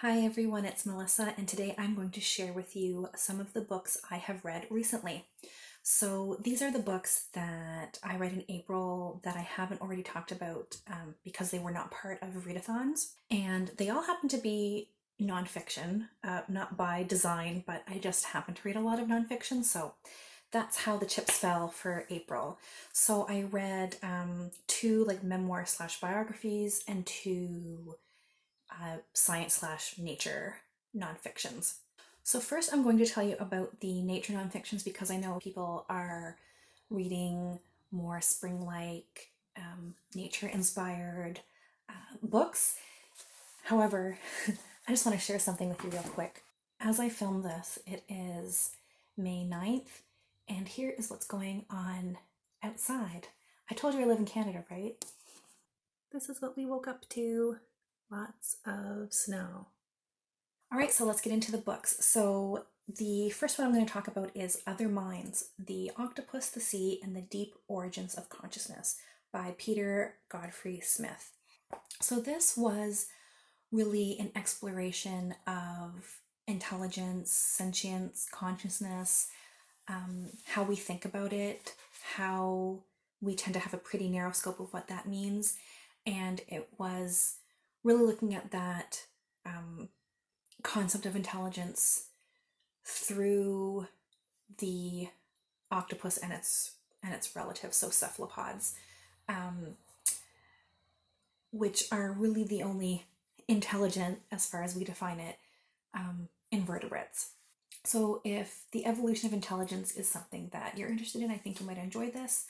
Hi everyone, it's Melissa, and today I'm going to share with you some of the books I have read recently. So these are the books that I read in April that I haven't already talked about because they were not part of readathons. And they all happen to be nonfiction, not by design, but I just happen to read a lot of nonfiction, so that's how the chips fell for April. So I read two like memoir slash biographies and two science slash nature nonfictions. So first I'm going to tell you about the nature nonfictions because I know people are reading more spring-like, nature-inspired books. However, I just want to share something with you real quick. As I film this, it is May 9th, and here is what's going on outside. I told you I live in Canada, right? This is what we woke up to. Lots of snow. All right, so let's get into the books. So the first one I'm going to talk about is Other Minds, The Octopus, the Sea, and the Deep Origins of Consciousness by Peter Godfrey-Smith. So this was really an exploration of intelligence, sentience, consciousness, how we think about it, how we tend to have a pretty narrow scope of what that means. And it was really looking at that concept of intelligence through the octopus and its relatives, so cephalopods, which are really the only intelligent, as far as we define it, invertebrates. So if the evolution of intelligence is something that you're interested in, I think you might enjoy this.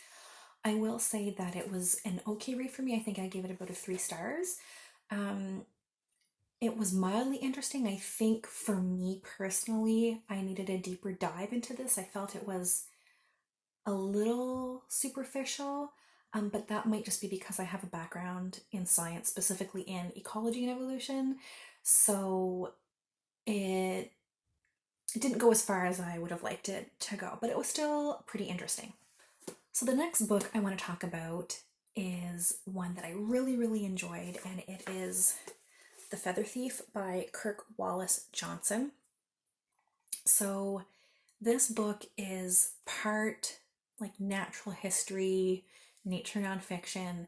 I will say that it was an okay read for me. I think I gave it about 3 stars. It was mildly interesting. I think for me personally, I needed a deeper dive into this. I felt it was a little superficial, but that might just be because I have a background in science, specifically in ecology and evolution. So it didn't go as far as I would have liked it to go, but it was still pretty interesting. So the next book I want to talk about is one that I really enjoyed, and it is The Feather Thief by Kirk Wallace Johnson. So this book is part like natural history, nature nonfiction,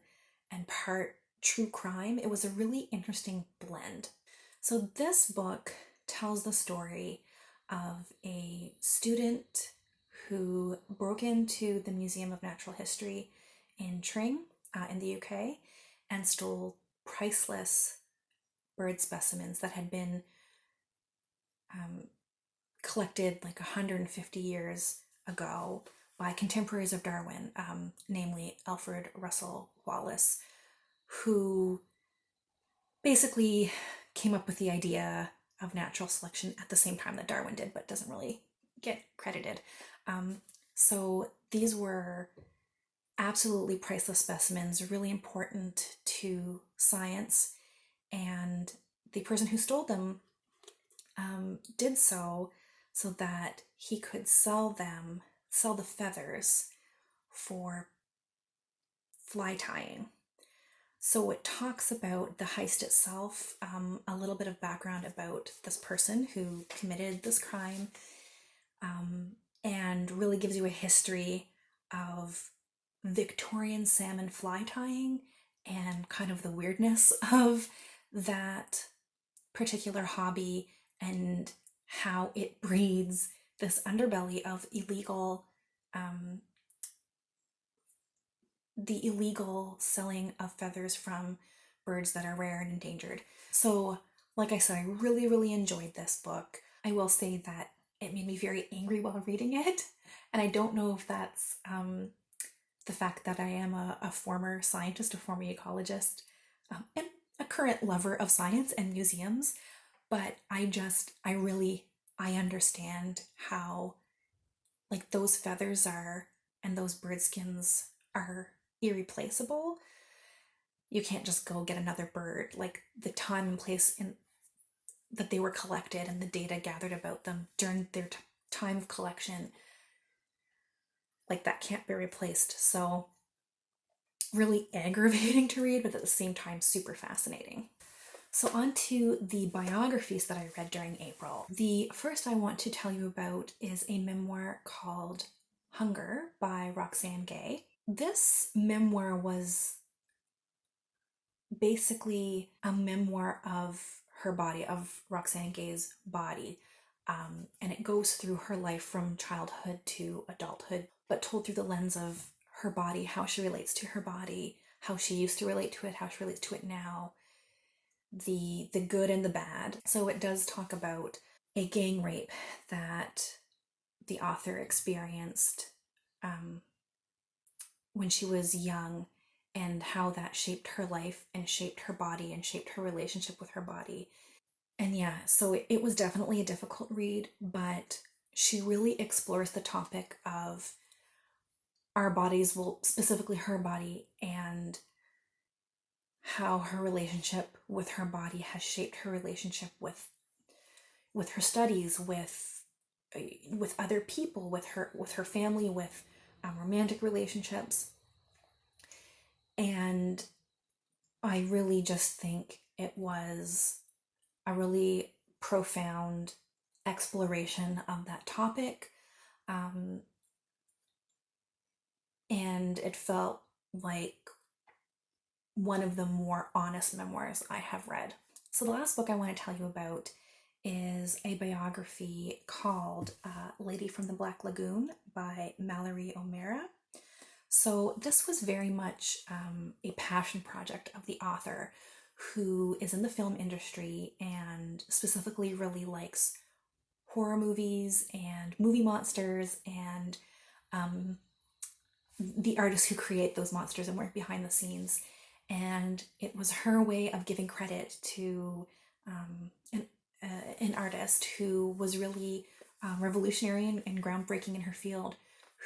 and part true crime. It was a really interesting blend. So this book tells the story of a student who broke into the Museum of Natural History in Tring, in the UK, and stole priceless bird specimens that had been collected like 150 years ago by contemporaries of Darwin, namely Alfred Russel Wallace, who basically came up with the idea of natural selection at the same time that Darwin did, but doesn't really get credited. So these were absolutely priceless specimens, really important to science, and the person who stole them did so that he could sell the feathers for fly tying. So it talks about the heist itself, a little bit of background about this person who committed this crime, and really gives you a history of Victorian salmon fly tying and kind of the weirdness of that particular hobby and how it breeds this underbelly of the illegal selling of feathers from birds that are rare and endangered. So, like I said, I really enjoyed this book. I will say that it made me very angry while reading it, and I don't know if that's the fact that I am a former scientist, a former ecologist, and a current lover of science and museums, but I understand how like those feathers are and those bird skins are irreplaceable. You can't just go get another bird. Like the time and place in that they were collected and the data gathered about them during their time of collection, like that can't be replaced. So really aggravating to read, but at the same time super fascinating. So, on to the biographies that I read during April. The first I want to tell you about is a memoir called Hunger by Roxane Gay. This memoir was basically a memoir of her body, of Roxane Gay's body. And it goes through her life from childhood to adulthood, but told through the lens of her body, how she relates to her body, how she used to relate to it, how she relates to it now, the good and the bad. So it does talk about a gang rape that the author experienced when she was young, and how that shaped her life and shaped her body and shaped her relationship with her body. And yeah, so it was definitely a difficult read, but she really explores the topic of our bodies, well, specifically her body, and how her relationship with her body has shaped her relationship with her studies, with other people, with her family, with romantic relationships. And I really just think it was a really profound exploration of that topic. Um, and it felt like one of the more honest memoirs I have read. So, the last book I want to tell you about is a biography called Lady from the Black Lagoon by Mallory O'Meara. So, this was very much a passion project of the author, who is in the film industry and specifically really likes horror movies and movie monsters, and the artists who create those monsters and work behind the scenes. And it was her way of giving credit to an artist who was really revolutionary and groundbreaking in her field,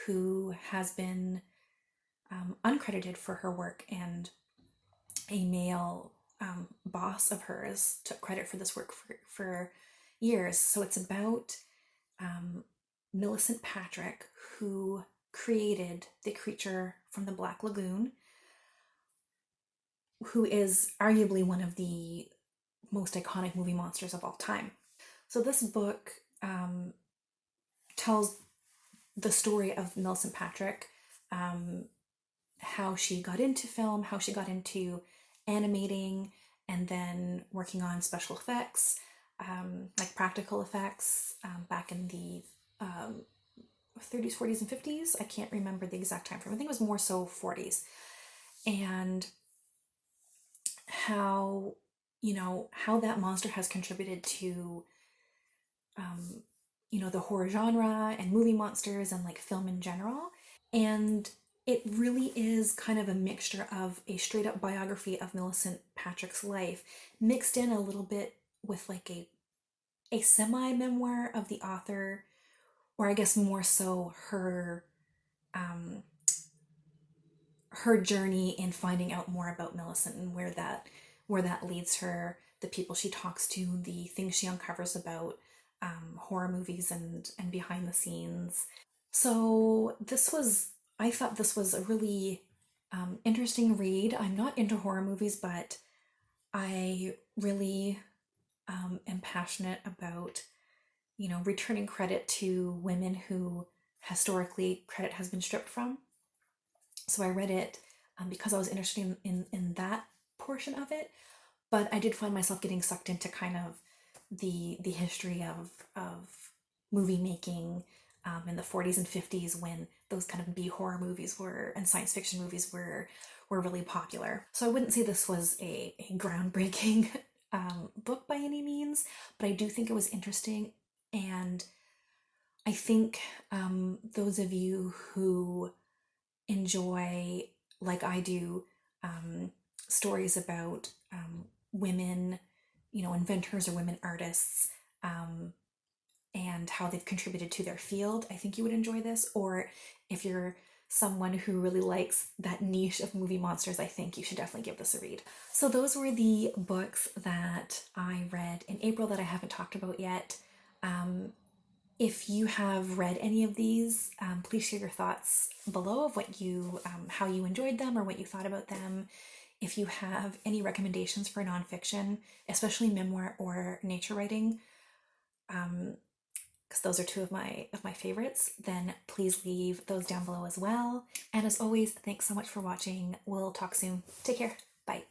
who has been uncredited for her work, and a male boss of hers took credit for this work for years. So it's about Millicent Patrick, who created the creature from the Black Lagoon, who is arguably one of the most iconic movie monsters of all time. So this book tells the story of Millicent Patrick, how she got into film, how she got into animating, and then working on special effects, like practical effects, back in the 30s, 40s, and 50s. I can't remember the exact time frame. I think it was more so 40s. And how, how that monster has contributed to, the horror genre and movie monsters and like film in general. And it really is kind of a mixture of a straight up biography of Millicent Patrick's life, mixed in a little bit with like a semi memoir of the author, or I guess more so her journey in finding out more about Millicent and where that leads her, the people she talks to, the things she uncovers about horror movies and behind the scenes. So I thought this was a really interesting read. I'm not into horror movies, but I really am passionate about, returning credit to women who historically credit has been stripped from. So I read it because I was interested in that portion of it, but I did find myself getting sucked into kind of the history of movie making in the 40s and 50s, when those kind of B horror movies were and science fiction movies were really popular. So I wouldn't say this was a groundbreaking book by any means, but I do think it was interesting, and I think those of you who enjoy, like I do, stories about women, inventors or women artists, and how they've contributed to their field, I think you would enjoy this. Or if you're someone who really likes that niche of movie monsters, I think you should definitely give this a read. So those were the books that I read in April that I haven't talked about yet. If you have read any of these, please share your thoughts below of what how you enjoyed them or what you thought about them. If you have any recommendations for nonfiction, especially memoir or nature writing, because those are two of my favorites, then please leave those down below as well. And as always, thanks so much for watching. We'll talk soon. Take care. Bye.